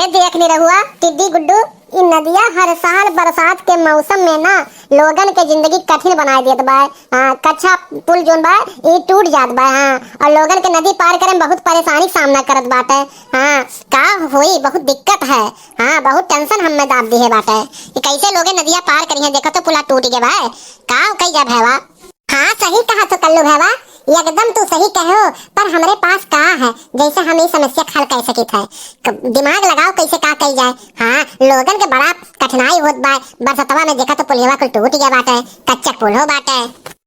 ये देख नहीं रहुआ टिड्डी गुड्डू, इ नदिया हर साल बरसात के मौसम में ना लोगन के जिंदगी कठिन बनाए देत बा। कच्चा पुल जोन बा ये टूट जात बा। और लोगन के नदी पार करे में बहुत परेशानी सामना करत बाटे। का होई बहुत दिक्कत है। बहुत टेंशन हमें दाब दी है बाटे। ये कैसे लोगे नदिया पार करी है, देखो तो पुला टूट गया बा। का कई जा भैया। हाँ सही कहा तो कल्लू भैया, एकदम तू सही कहो। पर हमारे पास का है जैसे हम ये समस्या हल कर सकित है। दिमाग लगाओ कैसे का कही जाए। लोगन के बड़ा कठिनाई होत बा। बरसतवा में देखा तो पुलिया कुल टूट गया बाटे, कच्चा पुल हो बाटे।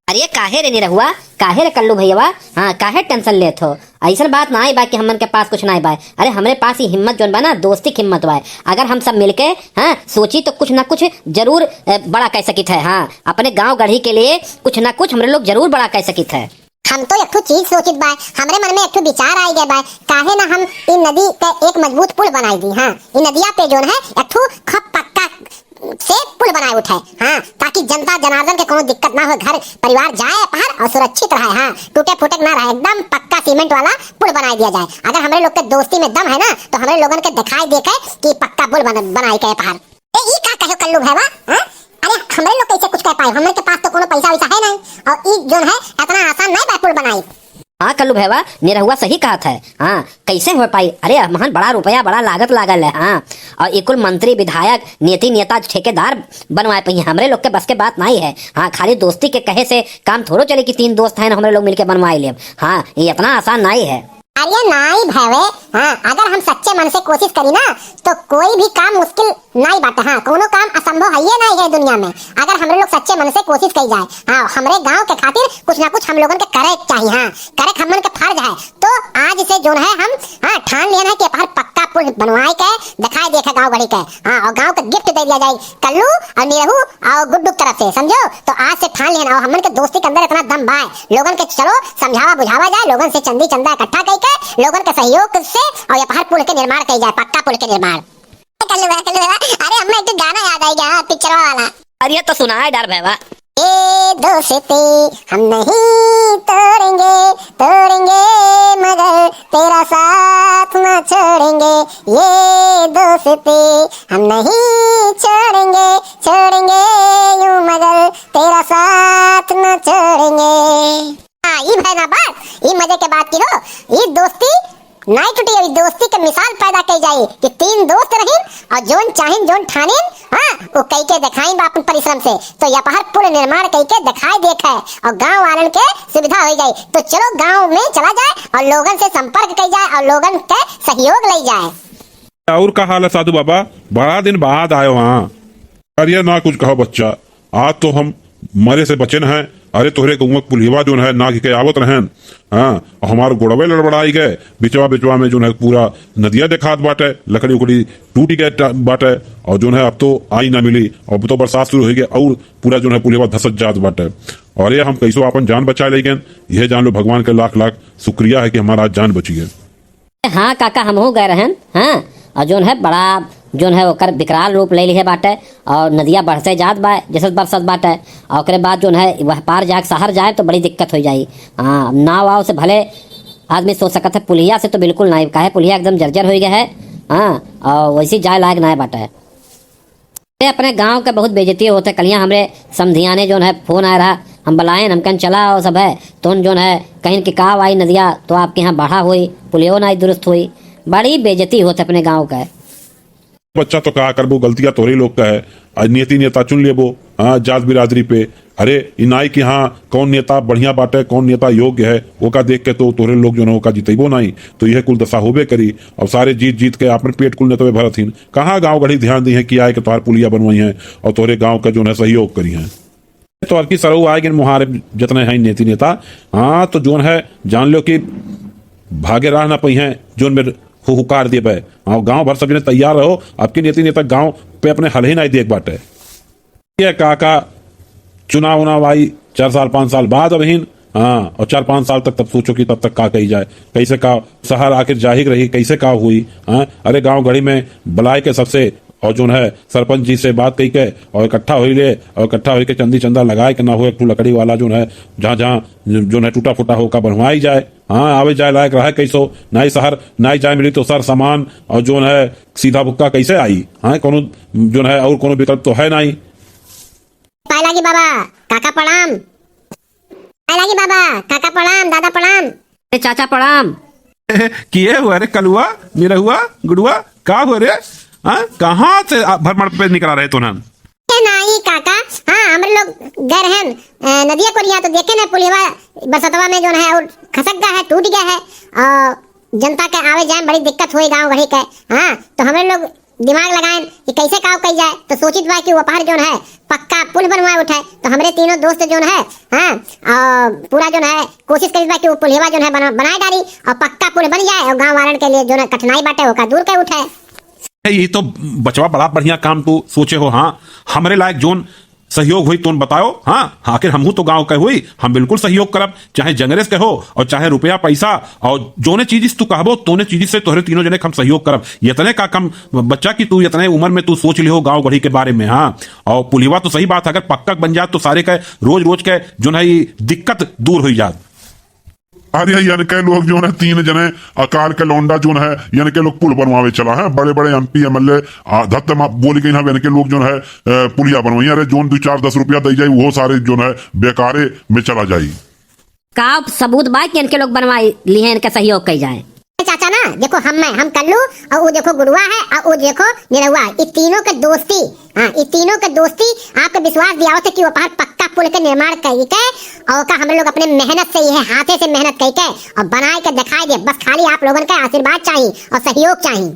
अरे काहे रे नहीं रहुआ, काहे रे कल्लू भैया, काहे टेंशन लेत हो। ऐसा बात ना आई बा कि हमन के पास कुछ ना बा। अरे हमरे पास ही हिम्मत जोन बा ना, दोस्ती की हिम्मत बा। अगर हम सब मिलके सोची तो कुछ ना कुछ जरूर बड़ा कह सकित है। अपने गांव गढ़ी के लिए कुछ ना कुछ हमरे लोग जरूर बड़ा कह सकित है। हम तो एक चीज सोचित बा, हमरे मन में एक विचार आई गया बा। काहे ना हम इन नदी का एक मजबूत पुल बनाई दी। इन नदिया पे जोन है एक खप पक्का से पुल बनाए उठे। ताकि जनता जनार्दन के कोनो दिक्कत ना हो, घर परिवार जाए बाहर और सुरक्षित रहे। टूटे फूटे ना रहे, एकदम पक्का सीमेंट वाला पुल बना दिया जाए। अगर हमारे लोग के दोस्ती में दम है ना तो हमारे लोगन के दिखाई देखे कि पक्का पुल बनाई के बाहर। ये का कहो कल्लू भैया। अरे हमारे लोग कैसे कुछ कह पाए, हमारे के पास तो कोनो पैसा वैसा है नहीं। और ई जोन है इतना आसान नहीं बा पुल बनाई। कल्लू भैया निरहुआ सही कहा था। कैसे हो पाई। अरे महान बड़ा रुपया बड़ा लागत लागल है। और एक मंत्री विधायक नेता ठेकेदार बनवाए पाई। हमरे लोग के बस के बात नहीं है। खाली दोस्ती के कहे से काम थोड़ो चले कि 3 दोस्त हैं हमारे लोग मिलके बनवाए ले। ये इतना आसान नहीं है। अरे नहीं भावे, अगर हम सच्चे मन से कोशिश करी ना तो कोई भी काम मुश्किल नहीं बाटे। कोनो काम असंभव है ये नहीं है दुनिया में। अगर हमरे लोग सच्चे मन से कोशिश करी जाए, हमरे गांव के खातिर कुछ ना कुछ हम लोगन के करे चाहिए। करे हमन के फर्ज है। तो आज से जो है हम ठान लिया है कि बाहर पक्का पुल बनवाए के दिखाई देखे गांव गढ़ी के। और गांव का गिफ्ट दे दिया जाए कल्लू और निरहू और गुड्डू तरफ से, समझो। तो आज से ठान लिया और हमन के दोस्ती के अंदर इतना दम बा। लोगन के चलो समझावा बुझावा जाए, लोगन से चंदी चंदा इकट्ठा करके लोगन के सहयोग से और ये पहाड़ पुल के निर्माण किया जाए, पक्का पुल के निर्माण। अरे हमें एक गाना याद आ गया पिक्चर वाला। अरे तो सुना है डर भैया। ये दोस्ती हम नहीं तोड़ेंगे मगर तेरा साथ न छोड़ेंगे। ये दोस्ती हम नहीं छोड़ेंगे यूं मगर तेरा साथ न छोड़ेंगे। ये भाई ना बात, ये मजे के बात की हो। ये दोस्ती नहीं टूटी, अभी दोस्ती के मिसाल पैदा की जाए कि 3 दोस्त रहें और जोन चाहें जोन ठाने वो कई के दिखाई अपन परिश्रम से। तो यह पहाड़ पुल निर्माण कई के दिखाई देखे और गांव वालन के सुविधा हो जाए। तो चलो गांव में चला जाए और लोगन से संपर्क की जाए और लोगन के सहयोग ले जाए। और का हाल है साधु बाबा, बड़ा दिन बाद आयो। अरे ना कुछ कहो बच्चा, आज तो हम मरे से बचे न हैं। अरे तोहरे गौवा पुलिवा जो है ना के आवत रहन। और हमारे गोड़वे लड़बड़ाई गए, बिचवा में जो है पूरा नदिया देखात बाटे, लकड़ी उकड़ी टूटी गए बाटे। और जो है अब तो आई ना मिली, अब तो बरसात शुरू हो गई और पूरा जो है पुलिवा धसत जात बाटे। और ये हम कैसो अपन जान बचा ले गए, यह जान लो भगवान के लाख लाख शुक्रिया है कि हमारा जान बची है। काका हम हो गए रहन। और जोन है बड़ा जोन है ओकर विकराल रूप ले ली है बाटे। और नदिया बढ़ते जात बा जैसे बरसत बाटे। और ओकरे बाद जोन है वह पार जाके शहर जाए तो बड़ी दिक्कत हो जाई। नाव वाव से भले आदमी सोच सकत है, पुलिया से तो बिल्कुल नहीं। काहे पुलिया एकदम जर्जर हो गया है। और वैसे जाए लायक नहीं बाटे। अपने गांव के बहुत बेइज्जती होते। कलियां हमरे समधियाने जोन है फोन आ रहा, हम बुलाए हमकन चला और सब है तो जोन है कहीं की काव आई नदिया तो आपके यहाँ बढ़ा हुई, पुलियो नहीं दुरुस्त हुई। बड़ी बेइज्जती होते अपने गाँव का। बच्चा तो कहा करबो, गलतियां तोरे लोग का है। नेता चुन लेबो जात बिरादरी पे। अरे इनाई कि कौन नेता बढ़िया बाटे, कौन नेता योग्य है, वो का देख के तो तोरे लोग जो है वो जीतेबो नहीं। तो यह कुल दशा होबे करी। और सारे जीत के अपने पेट कुल नेता भरत ही कहाँ गाँव गढ़ी ध्यान दी है कि आए कि तुम्हार पुलिया बनवाई है और तोरे गाँव का जो है सहयोग करी है। तो अरकी सरऊ आएगी मुहारे जितने हैं नेता। तो जोन है जान लो कि भागे राह ना पई है जोन में हुकार दे पे। गांव भर सब जने तैयार रहो, आपके नेता गांव पे अपने हल ही नहीं देख बाटे। ये काका चुनाव उनाव आई 4 साल 5 साल बाद अबहीन। और 4-5 साल तक तब सोचो कि तब तक का कही जाए, कैसे का शहर आखिर जाहिर रही, कैसे का हुई। अरे गांव गढ़ी में बलाय के सबसे और जो है सरपंच जी से बात कही के और इकट्ठा हो ले और इकट्ठा होके चंदी चंदा लगाए कि ना हो एक ठो लकड़ी वाला जो है जहाँ जहाँ जो है टूटा फूटा होकर बनवाई जाए। हाँ आवे जाए लायक रहे कैसो नाई शहर नाई जाए मिली तो सर सामान और जो है सीधा बुक्का कैसे आई। हाँ कोनो जो है और कोनो विकल्प तो है नहीं। पायलागी बाबा काका प्रणाम। पायलागी बाबा काका प्रणाम, दादा प्रणाम। अरे चाचा प्रणाम। किए हुआ रे कलुआ मेरा हुआ गुड़ुआ का हो रे? हाँ कहाँ से भरमण पे निकला रहे तो ना? नहीं काका, हाँ हम लोग गए हैं नदिया को लिया तो देखे ना पुलिया बरसतवा में जो है और खसक गया है, टूट गया है और जनता के आवे जाए बड़ी दिक्कत हुई गांव घड़ी के। हाँ तो हमें लोग दिमाग लगाए कि कैसे काम कही जाए तो सोचित बा कि वो पार जो है पक्का पुल बनवाए उठे। तो हमारे तीनों दोस्त जो है हाँ पूरा जो है कोशिश करी बा कि वो पुलिया जो है बनाए डाली और पक्का पुल बन जाए और गांव वालन के लिए जो है कठिनाई बाटे वो का दूर कर उठे। ये तो बचवा बड़ा बढ़िया काम तू सोचे हो। हाँ हमारे लायक जोन सहयोग हुई तुम बताओ। हाँ आखिर हमहू तो गांव के हुई, हम बिल्कुल सहयोग करब, चाहे जंगरेस के हो और चाहे रुपया पैसा और जोने चीज तू कहबो तोने चीज से तोहरे तीनों जने हम सहयोग करब। इतने का कम बच्चा की तू इतने उम्र में तू सोच लियो गांव गढ़ी के बारे में। हाँ और पुलिवा तो सही बात, अगर पक्का बन जात तो सारे के रोज रोज के जो है दिक्कत दूर हो जात। अरे यानी के लोग जो है 3 जने अकाल के लौंडा जो है यानी के लोग पुल बनवावे चला है, बड़े बड़े MP MLA धत्त बोली गई है के लोग जो है पुलिया बनवाई। अरे जोन 2-4-10 रुपया दे जाये वो सारे जो है बेकारे में चला जाये। का सबूत बा कि इनके लोग बनवाई लिए इनका सहयोग कही जाए। चाचा ना देखो हम कल्लू और वो देखो गुरुआ है और वो देखो निरहुआ, इस तीनों के दोस्ती। हाँ इस तीनों के दोस्ती आपको विश्वास दिया थे कि वो पहाड़ पक्का पुल के निर्माण करके और का हम लोग अपने मेहनत से ये हाथे से मेहनत करके और बनाए के दिखाई दे। बस खाली आप लोगों का आशीर्वाद चाहिए और सहयोग चाहिए।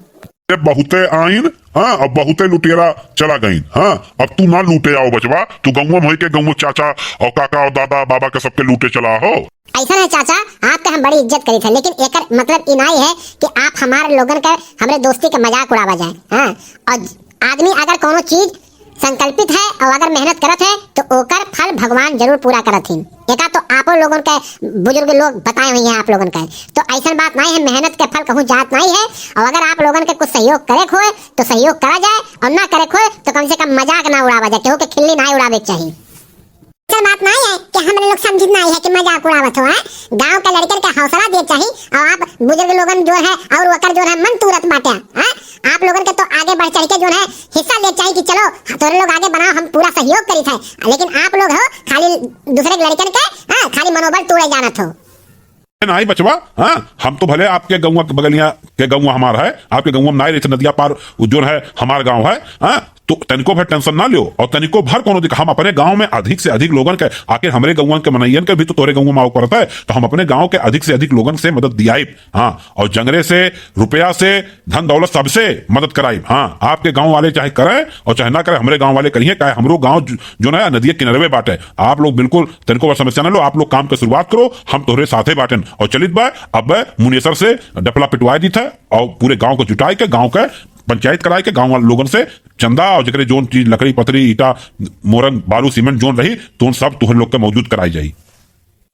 बहुते आइन हाँ अब बहुते लुटेरा चला गई। हाँ अब तू ना लूटे आओ बचवा, तू गौवा में के गौवा चाचा और काका और दादा बाबा के सबके लूटे चला हो। ऐसा है चाचा, आपका हम बड़ी इज्जत करी थे लेकिन एक मतलब इनाई है कि आप हमारे लोगन का हमारे दोस्ती का मजाक उड़ावा जाए। हाँ और आदमी अगर कोनो चीज संकल्पित है और अगर मेहनत करत है तो ओकर फल भगवान जरूर पूरा करत ही। एका तो आप लोगों के बुजुर्ग लोग बताए हुए हैं आप लोगों का, तो ऐसा बात नहीं है, मेहनत के फल कहूँ जात नहीं है। और अगर आप लोगों के कुछ सहयोग करे खोए तो सहयोग करा जाए और ना करे खोए तो कम से कम मजाक ना उड़ावा जाए, केहू के खिल्ली ना उड़ावे चाहिए। ऐसा बात नहीं है कि हम लोग समझित नहीं है कि मजाक उड़ावत हो। गांव के लड़कन का हौसला दे चाहिए और आप बुजुर्ग लोगन जो है और वकर जो है मन तुरत बाटे। आप लोगन के तो आगे बढ़ चढ़ के जो है हिस्सा ले चाहिए कि चलो थोड़े लोग आगे बढ़ाओ, हम पूरा सहयोग करी थे। लेकिन आप लोग हो खाली दूसरे लड़कन के खाली मनोबल तोड़े जानत हो। नहीं बचवा, हाँ हम तो भले आपके गौवा के बगलिया के गौवा हमारा है, आपके गौवा में नहीं नदिया पार जो है हमारा गांव है। हाँ तो तनिको भर टेंशन ना लियो और तनिको भर कोनो दिक्कत, हम अपने गांव में अधिक से अधिक लोगन के आखिर हमरे गौवन के मनैयन के भी तो तोरे गौवा में करता है, तो हम अपने गांव के अधिक से अधिक लोगन से मदद दियाई। हाँ और जंगरे से रुपया से धन दौलत सबसे मदद कराई। हाँ आपके गांव वाले चाहे करें और चाहे ना करें, हमरे गांव वाले करिए, चाहे हमरो गांव जो है नदिया किनारे बाटे। आप लोग बिल्कुल तनिको समस्या ना लो, आप लोग काम की शुरुआत करो, हम तोहरे साथे बाटन और चलित बा। अब मुनेसर से डपला पिटवा दी था और पूरे गांव को जुटाई के गांव के पंचायत कराए के गांव वाले लोगन से चंदा और जगह जोन चीज लकड़ी पतरी ईटा मोरंग बालू सीमेंट जोन रही तो सब तुहर लोग के मौजूद कराई जाई।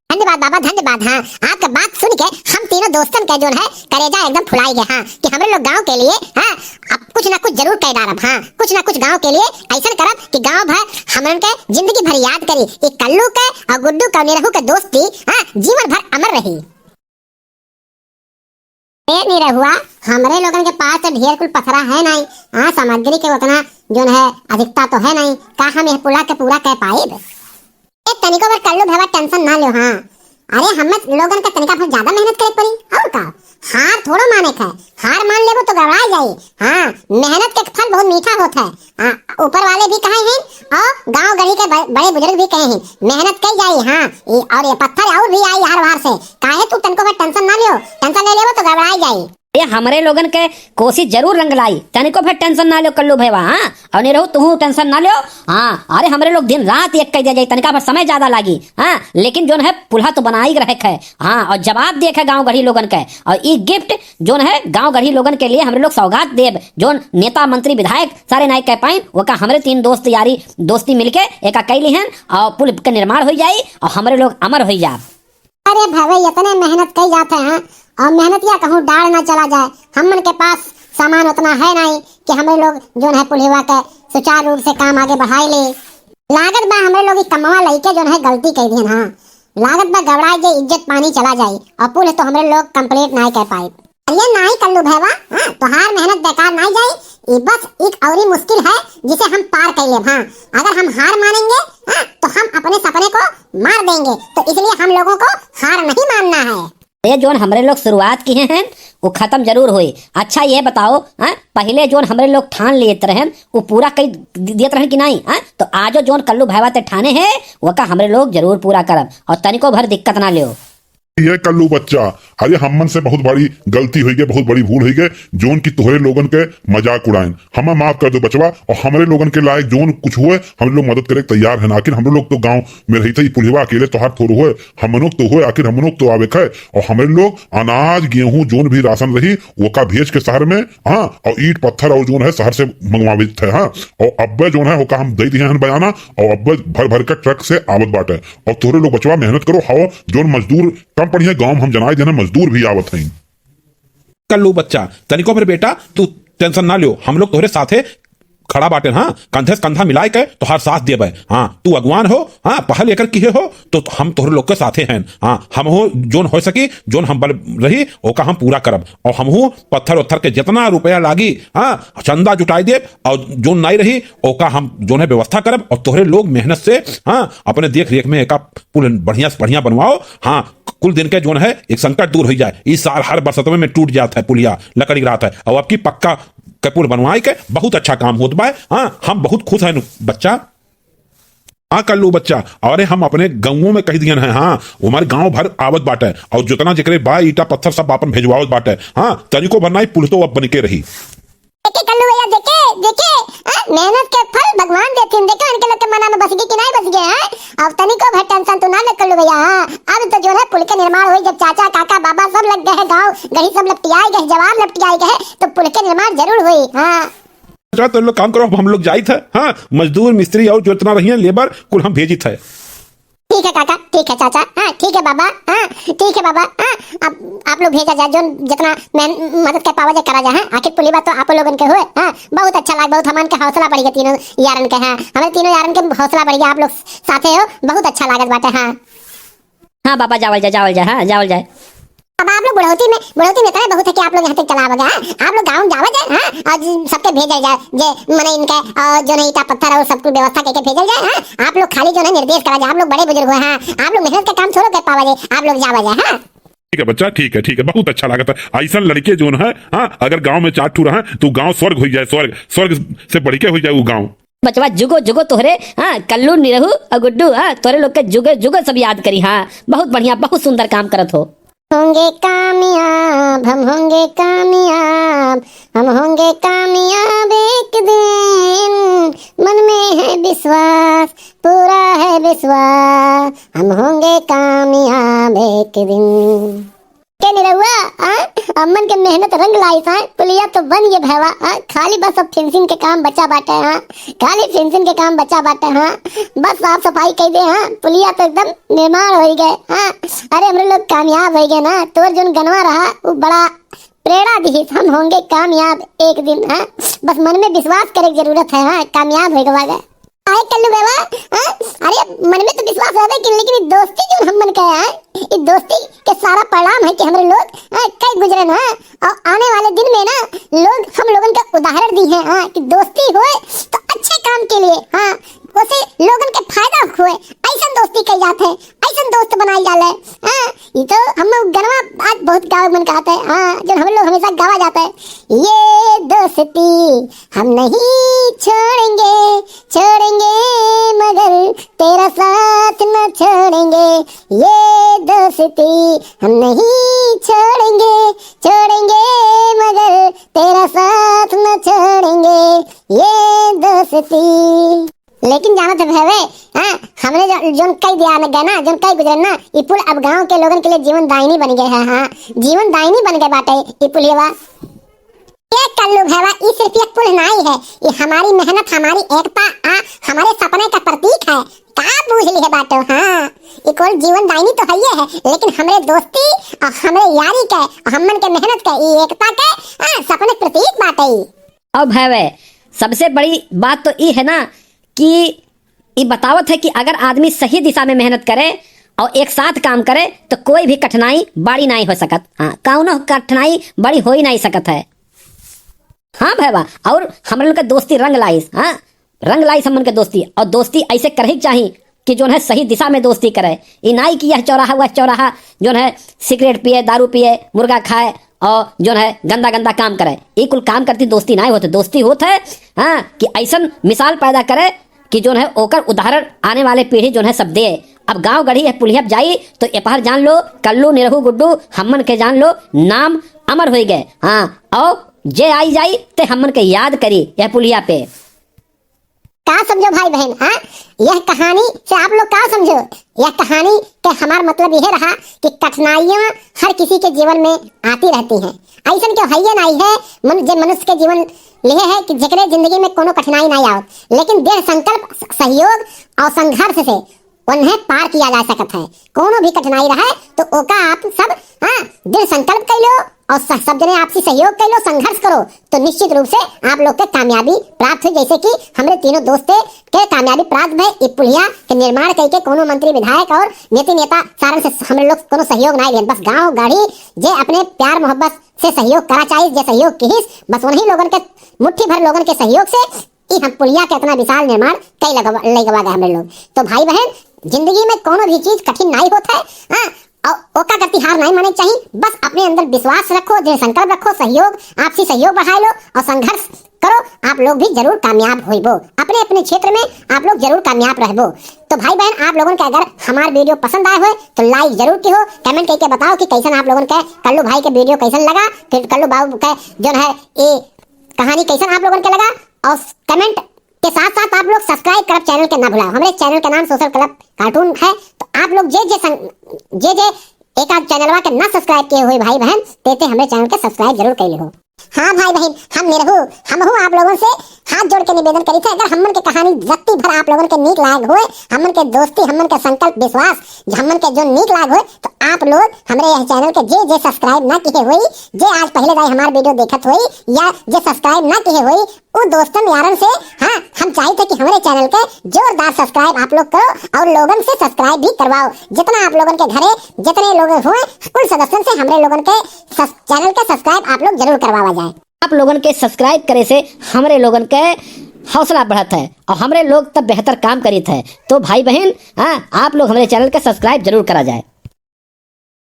धन्यवाद बाबा धन्यवाद। हाँ आपका बात सुन के हम तीनों दोस्तन का जो है कलेजा एकदम फुलाई गए। हाँ कि हमारे लोग गांव के लिए हाँ अब कुछ ना कुछ जरूर कह डारब। हाँ कुछ ना कुछ गांव के लिए ऐसा करब कि गांव भर हमन के जिंदगी भर याद करी। एक कल्लू के और गुड्डू का निरहू के दोस्ती हाँ जीवन भर अमर रही। नहीं रहुआ हमारे लोगन के पास तो ढेर कुल पथरा है नहीं। हाँ सामग्री के उतना जो है अधिकता तो है नहीं, का हम यह पूरा के पूरा कह पाए। तनिको पर कल्लू भैया टेंशन ना लो। हाँ अरे हम लोगन का तनिका भर ज्यादा मेहनत करे पड़ी और का हार थोड़ो माने का, हार मान लेबो तो गड़बड़ा जाई। हाँ मेहनत के फल बहुत मीठा होता है। हाँ ऊपर वाले भी कहे हैं और गांव गढ़ी के बड़े बुजुर्ग भी कहे हैं मेहनत कई जाई। हाँ और ये पत्थर और भी आई हर बार से, काहे तू तनको पर टेंशन ना लियो, टेंशन ले लेबो तो गड़बड़ा जाई। ये हमारे लोगन के कोशिश जरूर रंग लाई, तनिको फिर टेंशन ना लो कल्लू भैया। हाँ और नहीं रहो तू टेंशन ना लो। हाँ अरे हमारे लोग दिन रात एक कह दिया जाए, तनिका पर समय ज्यादा लागी। हाँ लेकिन जो है पुल्हा तो बना ही रहे है। हाँ और जवाब देखे गांव गढ़ी लोगन के और ये गिफ्ट जो है गांव गढ़ी लोगन के लिए हमारे लोग सौगात देव जो नेता मंत्री विधायक सारे नायक कह पाए वो का हमारे 3 दोस्त यारी दोस्ती मिलके एक कैली हैं और पुल के निर्माण हो जाये और हमारे लोग अमर हो जा। अरे भवे इतने मेहनत कई जाते हैं और मेहनतिया कहूँ डाल ना चला जाए। हम मन के पास सामान उतना है नहीं कि हमें लोग जो है पुलिवा के सुचारू रूप से काम आगे बढ़ाई ले। लागत बा हमें लोग कमवा लइके जो है गलती कर दी। हाँ लागत बा गड़बड़ा जे इज्जत पानी चला जाये और पुल तो हमें लोग कंप्लीट नहीं कर पाए। ये नहीं कर लू भैया। हाँ तोहार मेहनत बेकार नहीं जाये। ये बस एक और मुश्किल है जिसे हम पार कर ले। हाँ अगर हम हार मानेंगे हाँ तो हम अपने सपने को मार देंगे, तो इसलिए हम लोगों को हार नहीं मानना है। ये जोन हमरे लोग शुरुआत किए हैं वो खत्म जरूर हुई। अच्छा ये बताओ पहले जोन हमरे लोग ठान लिए रहे वो पूरा कई दियत रहे कि नहीं? तो आजो जोन कल्लू भाईवा ते ठाने हैं वो का हमरे लोग जरूर पूरा करब और तनिको भर दिक्कत ना लियो। ये कल्लू बच्चा, अरे हमन से बहुत बड़ी गलती हुई गई, बहुत बड़ी भूल हुई गई जोन की तोहरे लोगन के मजाक उड़ाएं। हमें माफ कर दो बचवा, और हमारे लोगन के लायक जोन कुछ हुए हम लोग मदद करे तैयार है। आखिर हम लोग तो गांव में रही थे, पुलिवा अकेले तो हाथ थोड़ो हुए, हम लोग तो हुए, आखिर हम लोग तो आवे है। और हमारे लोग अनाज गेहूं जोन भी राशन रही वो का भेज के शहर में हाँ, और ईट पत्थर और जोन है शहर से मंगवावे थे। हाँ और अब जो है वो का हम दे दिए हैं बयाना, और अब भर भर के ट्रक से आवत बाटे। और तोहरे लोग बचवा मेहनत करो, हाओ जोन मजदूर कम पड़ी गांव हम जनाए देना मजदूर भी आवत हैं। कल्लू बच्चा तनिको फिर बेटा तू टेंशन ना लियो, हम लोग तोहरे साथे खड़ा बाटे। हाँ कंधे से कंधा मिलाए के तोहार साथ देबे। हाँ तू अगवान हो, हाँ पहल लेकर किए हो तो हम तोहरे लोग के साथे हैं। हाँ हम हो जोन हो सकी जोन हम बल रही ओका हम पूरा करब, और हम हो पत्थर उत्थर के जितना रुपया लागी हाँ चंदा जुटाई दे, और जोन नहीं रही ओका हम जोन है व्यवस्था करब। और तोहरे लोग मेहनत से हाँ अपने देख रेख में एका पुल बढ़िया से बढ़िया बनवाओ। हाँ कुल दिन के जोन है एक संकट दूर हो जाए। इस साल हर बरसतवे में टूट जाता है पुलिया, लकड़ी गिराता है, और आपकी पक्का के पुल बनवाए के बहुत अच्छा काम होता है। हाँ हम बहुत खुश हैं बच्चा। हाँ कल्लू बच्चा, और हम अपने गांवों में कह दिए हैं। हाँ हमारे गांव भर आवत बाटे, और जितना जिक्र बा ईटा पत्थर सब अपन भेजवावत बाटे। हाँ तनिको भरना पुल तो अब बन के रही। कल्लू भैया देखे मेहनत के फल भगवान देते हैं। देखो इनके लोग के मना में बस गए कि नहीं बस गए हैं। अब तनिको भर टेंशन तो ना ले कल्लू भैया। अब तो जो है पुल के निर्माण हुई, जब चाचा काका बाबा सब लग गए हैं, गांव गही सब लपटियाए गए, जवान लपटियाए गए, तो पुल के निर्माण जरूर हुई। हाँ तो लोग काम करो, हम लोग जाई थे। हाँ मजदूर मिस्त्री और जो इतना रही है लेबर कुल हम भेजी थे। ठीक है काका, ठीक है चाचा, हाँ ठीक है बाबा, हाँ ठीक है बाबा। हाँ अब आप लोग भेजा जाए जो जितना मदद कर पावा जाए करा जाए। हाँ आखिर पुलिवा तो आप लोगन के हुए। हाँ बहुत अच्छा लगा, बहुत हमान के हौसला बढ़ गया तीनों यारन के। हाँ हमें तीनों यारन के हौसला बढ़ गया, आप लोग साथे हो, बहुत अच्छा लागत बाटे। हाँ बाबा जावल जाए। हाँ जावल जाए। अब आप लोग बुढ़ौती में इतना बहुत है कि आप लोग यहाँ तक चला गए। हाँ आप लोग गाँव जावा जाए। हाँ और सबके भेजा जाए जे मने इनके जो नहीं ईटा पत्थर और सबको व्यवस्था करके भेजल जाए। हाँ आप लोग खाली जो है निर्देश करा जाए, आप लोग बड़े बुजुर्ग हो। हाँ आप लोग मेहनत का काम छोड़ो कर पावा जाए, आप लोग जावा जाए। हाँ ठीक है बच्चा, ठीक है, बहुत अच्छा लगता है। ऐसा लड़के जो है हाँ अगर गांव में 4 ठू रहे तो गांव स्वर्ग हो जाए, स्वर्ग से बढ़ के हो जाए वो गांव। बचवा जुगो जुगो तोहरे हाँ कल्लू निरहू और गुड्डू हाँ तोहरे लोग के जुगो जुगो सब याद करी। हाँ बहुत बढ़िया, बहुत सुंदर काम करत हो। होंगे कामयाब, हम होंगे कामयाब, हम होंगे कामयाब एक दिन, मन में है विश्वास, पूरा है विश्वास, हम होंगे कामयाब एक दिन। के निरहुआ अम्मन के मेहनत रंग लाई था, पुलिया तो बन गए भैया। खाली बस अब फेंसिंग के काम बचा बाटे। हाँ खाली फेंसिंग के काम बचा बाटे। हाँ बस साफ सफाई कर दे। हाँ पुलिया तो एकदम निर्माण हो गए। हाँ अरे हम लोग कामयाब हो गए ना, तोर जो गनवा रहा वो बड़ा प्रेरणा दी, हम होंगे कामयाब एक दिन। हाँ बस मन में विश्वास करे की जरूरत है। हाँ कामयाब हो गए आए कल्लू बाबा। अरे मन में तो विश्वास है लेकिन दोस्ती जो हम मन के है, इस दोस्ती के सारा परिणाम है कि हमारे लोग कई गुजरे ना, और आने वाले दिन में ना लोग हम लोगन का उदाहरण दी है। हाँ कि दोस्ती होए तो अच्छे काम के लिए, हाँ उसे लोगन के फायदा हुए, ऐसा दोस्ती कही जाते हैं, ऐसा दोस्त बनाई जाले। हाँ ये तो हम लोग गनवा आज बहुत गाँव मन कहते हैं। हाँ जो हम लोग हमेशा गावा जाता है, ये दोस्ती हम नहीं छोड़ेंगे मगर तेरा साथ न छोड़ेंगे, ये दोस्ती हम नहीं छोड़ेंगे मगर तेरा साथ न छोड़ेंगे, ये दोस्ती। लेकिन जाना तो भैया हाँ हमने जो कई दिया गया ना, जो कई गुजरे ना, ये पुल अब गांव के लोगन के लिए जीवन दायिनी बन गए है। हाँ जीवन दायिनी बन गए बाटे ये पुलिया। ये कल्लू भैया ये सिर्फ एक पुल नहीं है, ये हमारी मेहनत, हमारी एकता, हमारे सपने का प्रतीक है। का बूझ लिए बाटो। हाँ ये कोई जीवन दायनी तो है ये है, लेकिन हमारे दोस्ती और हमारे यारी के और हमन के मेहनत के ये एकता के सपने प्रतीक बाटे। अब है सबसे बड़ी बात तो ये है ना कि ये बतावत है कि अगर आदमी सही दिशा में मेहनत करे और एक साथ काम करे तो कोई भी कठिनाई बड़ी नहीं हो सकत। हाँ कौनो कठिनाई बड़ी हो ही नहीं सकत है। हाँ भैया और हम लोग के दोस्ती रंग लाइस। हाँ रंग लाइस हमन के दोस्ती, और दोस्ती ऐसे करे ही चाहिए कि जो है सही दिशा में दोस्ती करे। ये नहीं कि यह चौराहा वह चौराहा जो है सिगरेट पिए, दारू पिए, मुर्गा खाए और जो है गंदा गंदा काम करे। ये कुल काम करती दोस्ती नहीं होते। दोस्ती होता है हाँ कि ऐसा मिसाल पैदा करे कि जो है ओकर उदाहरण आने वाले पीढ़ी जो है सब दे। अब गांव गढ़ी है पुलिया जाई तो एपहर जान लो कल्लू निरहू गुड्डू हमन के जान लो नाम अमर हो गए। हाँ और जे आई जाई ते हमन के याद करी यह पुलिया पे। का समझो भाई बहन। हाँ यह कहानी से आप लोग का समझो, यह कहानी के हमारा मतलब यह रहा कि कठिनाइयां हर किसी के जीवन में आती रहती हैं। ऐसा क्यों है ये नहीं है जो मनुष्य के जीवन लिए है कि जकरे जिंदगी में कोनो कठिनाई नहीं आओ, लेकिन दृढ़ संकल्प, सहयोग और संघर्ष से उन्हें पार किया जा सकता है। कोनो भी कठिनाई रहे तो ओका आप सब दृढ़ संकल्प कर लो और सब जने आपसी सहयोग कर लो, संघर्ष करो तो निश्चित रूप से आप लोग के कामयाबी प्राप्त हुई। जैसे कि हमारे तीनों दोस्ते के कामयाबी प्राप्त भय पुलिया के निर्माण करके कोनो मंत्री, विधायक और नेता सारण से हमारे लोग कोनो सहयोग नहीं दिए। बस गांव गाड़ी जे अपने प्यार मोहब्बत से सहयोग करा चाहिए, जे सहयोग की बस उन्हीं लोगों के मुट्ठी भर लोगों के सहयोग से हम पुलिया के इतना विशाल निर्माण कई लगवा गए हमारे लोग। तो भाई बहन जिंदगी में कोनो भी चीज कठिन नहीं होता है। और ओका करती हार नहीं माने चाहिए। बस अपने अंदर विश्वास रखो, दृढ़ संकल्प रखो, सहयोग आपसी सहयोग बढ़ा लो और संघर्ष करो, आप लोग भी जरूर कामयाब होइबो। अपने अपने क्षेत्र में आप लोग जरूर कामयाब रहबो। तो भाई बहन आप लोगों के अगर हमारा वीडियो पसंद आए हो तो लाइक जरूर की हो, कमेंट करके बताओ कि कैसन आप लोगों के कल्लू भाई के वीडियो कैसन लगा, फिर कल्लू बाबू का जो है ये कहानी कैसन आप लोगों के लगा। और कमेंट के साथ साथ आप लोग सब्सक्राइब करब चैनल के ना भुलाओ। हमारे चैनल का नाम सोशल क्लब कार्टून है, तो आप लोग जे एक आध चैनलवा के ना सब्सक्राइब किए हुए भाई बहन तेते हमारे चैनल के सब्सक्राइब जरूर कर लो। हाँ भाई बहन हम निरहू आप लोगों से हाथ जोड़ के निवेदन करी थे, अगर हमन के कहानी रत्ती भर आप लोगों के नीक लाग होए, हमन के दोस्ती, हमन के संकल्प विश्वास हमन के जो नीक लाग होए, तो आप लोग हमारे यह चैनल के जे सब्सक्राइब ना किए हुई, जे आज पहले दाई हमारा वीडियो देखत हुई या जे सब्सक्राइब ना किए हुई वो दोस्तन यारन से हाँ हम चाहते कि हमारे चैनल के जोरदार सब्सक्राइब आप लोग करो और लोगों से सब्सक्राइब भी करवाओ। जितना आप लोगों के घरे जितने लोग हुए कुल सदस्यों से हमारे लोगों के चैनल के सब्सक्राइब आप लोग जरूर करवावा जाए। आप लोगन के सब्सक्राइब करे से हमारे लोगन के हौसला बढ़त है और हमारे लोग तब बेहतर काम करीत है। तो भाई बहन हाँ आप लोग हमारे चैनल के सब्सक्राइब जरूर करा जाए।